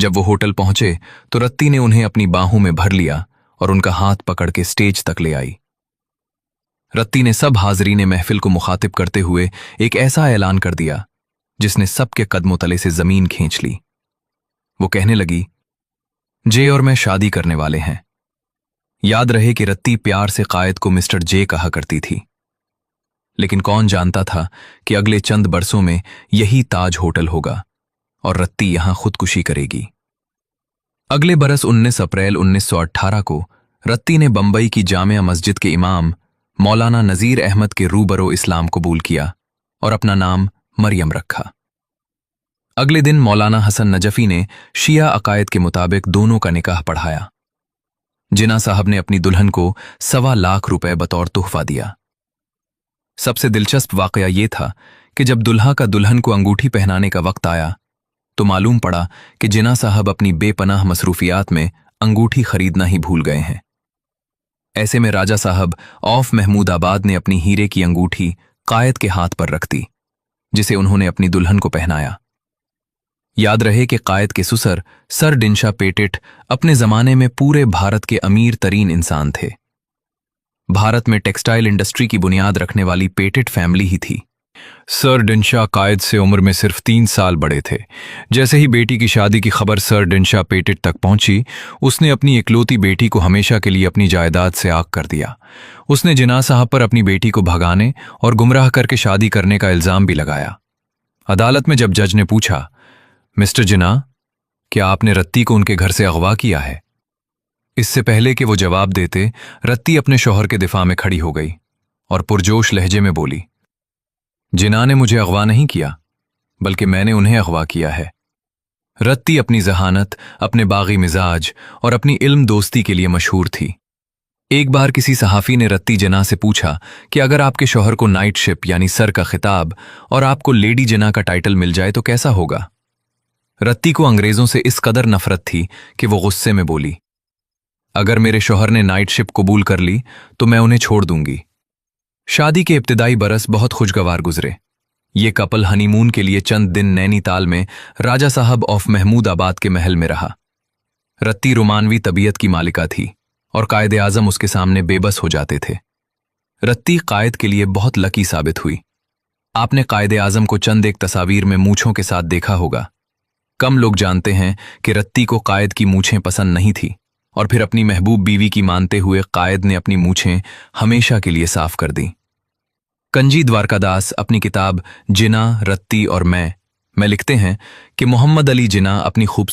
जब वो होटल पहुंचे तो रत्ती ने उन्हें अपनी बाहों में भर लिया और उनका हाथ पकड़ के स्टेज तक ले आई। रत्ती ने सब हाजरीन महफिल को मुखातिब करते हुए एक ऐसा ऐलान कर दिया जिसने सबके कदमों तले से जमीन खींच ली। वो कहने लगी, जे और मैं शादी करने वाले हैं। याद रहे कि रत्ती प्यार से कायद को मिस्टर जे कहा करती थी, लेकिन कौन जानता था कि अगले चंद बरसों में यही ताज होटल होगा और रत्ती यहां खुदकुशी करेगी। अगले बरस 19 अप्रैल 1918 को रत्ती ने बंबई की जामिया मस्जिद के इमाम मौलाना नजीर अहमद के रूबरो इस्लाम कबूल किया और अपना नाम मरियम रखा। अगले दिन मौलाना हसन नजफी ने शिया अकायद के मुताबिक दोनों का निकाह पढ़ाया। जिना साहब ने अपनी दुल्हन को 1.25 लाख रुपए बतौर तोहफा दिया। सबसे दिलचस्प वाकया ये था कि जब दुल्हा का दुल्हन को अंगूठी पहनाने का वक्त आया तो मालूम पड़ा कि जिना साहब अपनी बेपनाह मसरूफियात में अंगूठी खरीदना ही भूल गए हैं। ऐसे में राजा साहब ऑफ महमूदाबाद ने अपनी हीरे की अंगूठी कायद के हाथ पर रख दी, जिसे उन्होंने अपनी दुल्हन को पहनाया। याद रहे कि कायद के सुसर सर डिंशा पेटिट अपने जमाने में पूरे भारत के अमीर तरीन इंसान थे। भारत में टेक्सटाइल इंडस्ट्री की बुनियाद रखने वाली पेटिट फैमिली ही थी। सर डिंशा कायद से उम्र में सिर्फ 3 साल बड़े थे। जैसे ही बेटी की शादी की खबर सर डिंशा पेटिट तक पहुंची, उसने अपनी इकलौती बेटी को हमेशा के लिए अपनी जायदाद से आग कर दिया। उसने जिना साहब पर अपनी बेटी को भगाने और गुमराह करके शादी करने का इल्जाम भी लगाया। अदालत में जब जज ने पूछा, मिस्टर जिना, क्या आपने रत्ती को उनके घर से अगवा किया है? इससे पहले कि वो जवाब देते, रत्ती अपने शौहर के दिफा में खड़ी हो गई और पुरजोश लहजे में बोली, जिना ने मुझे अगवा नहीं किया, बल्कि मैंने उन्हें अगवा किया है। रत्ती अपनी जहानत, अपने बागी मिजाज और अपनी इल्म दोस्ती के लिए मशहूर थी। एक बार किसी सहाफी ने रत्ती जिना से पूछा कि अगर आपके शौहर को नाइट शिप यानी सर का खिताब और आपको लेडी जिना का टाइटल मिल जाए तो कैसा होगा? रत्ती को अंग्रेजों से इस कदर नफरत थी कि वो गुस्से में बोली, अगर मेरे शौहर ने नाइट शिप कबूल कर ली तो मैं उन्हें छोड़ दूंगी। शादी के इब्तिदाई बरस बहुत खुशगवार गुजरे। ये कपल हनीमून के लिए चंद दिन नैनीताल में राजा साहब ऑफ महमूदाबाद के महल में रहा। रत्ती रोमानवी तबीयत की मालिका थी और कायदे आजम उसके सामने बेबस हो जाते थे। रत्ती कायद के लिए बहुत लकी साबित हुई। आपने कायदे आजम को चंद एक तस्वीर में मूंछों के साथ देखा होगा। कम लोग जानते हैं कि रत्ती को कायद की मूंछें पसंद नहीं थी और फिर अपनी महबूब बीवी की मानते हुए कायद ने अपनी मूंछें हमेशा के लिए साफ कर दी। कंजी द्वारकादास अपनी किताब जिना, रत्ती और मैं लिखते हैं कि मोहम्मद अली जिना अपनी खूबसूरती